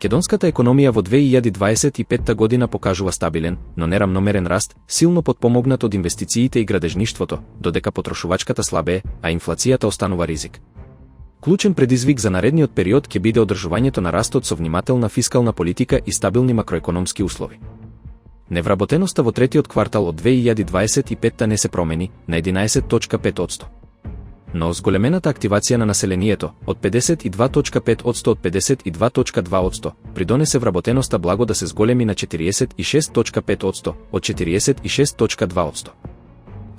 Македонската економија во 2025 година покажува стабилен, но нерамномерен раст, силно потпомогнат од инвестициите и градежништвото, додека потрошувачката слабее, а инфлацијата останува ризик. Клучен предизвик за наредниот период ќе биде одржувањето на растот со внимателна фискална политика и стабилни макроекономски услови. Невработеноста во третиот квартал од 2025 не се промени на 11,5%. Но зголемената активација на населението од 52,5% од 52,2% придонесе вработеноста благо да се зголеми на 46,5% од 46,2%.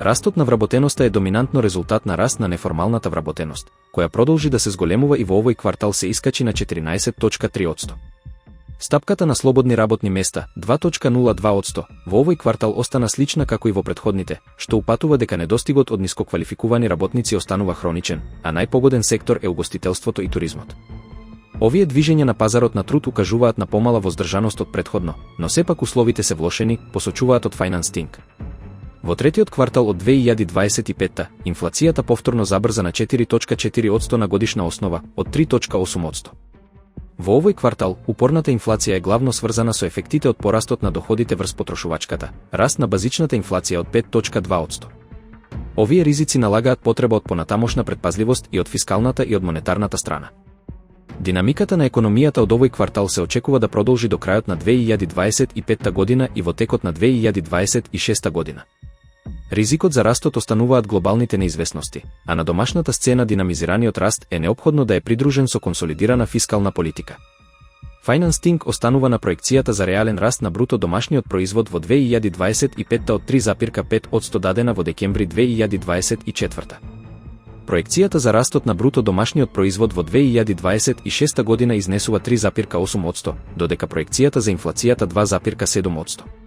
Растот на вработеноста е доминантно резултат на раст на неформалната вработеност, која продолжи да се зголемува и во овој квартал се искачи на 14,3%. Стапката на слободни работни места, 2,02%, во овој квартал остана слична како и во претходните, што упатува дека недостигот од нискоквалификувани работници останува хроничен, а најпогоден сектор е угостителството и туризмот. Овие движења на пазарот на труд укажуваат на помала воздржаност од претходно, но сепак условите се влошени, посочуваат од FinanceTinc. Во третиот квартал од 2025, инфлацијата повторно забрза на 4,4% на годишна основа, од 3,8%. Во овој квартал, упорната инфлација е главно сврзана со ефектите од порастот на доходите врз потрошувачката, раст на базичната инфлација од 5,2%. Овие ризици налагаат потреба од понатамошна предпазливост и од фискалната и од монетарната страна. Динамиката на економијата од овој квартал се очекува да продолжи до крајот на 2025 година и во текот на 2026 година. Ризикот за растот остануваат глобалните неизвестности, а на домашната сцена динамизираниот раст е неопходно да е придружен со консолидирана фискална политика. FinanceTinc останува на проекцијата за реален раст на бруто домашниот производ во 2025 од 3,5% дадена во декември 2024. Проекцијата за растот на бруто домашниот производ во 2026 година изнесува 3,8%, додека проекцијата за инфлацијата 2,7%.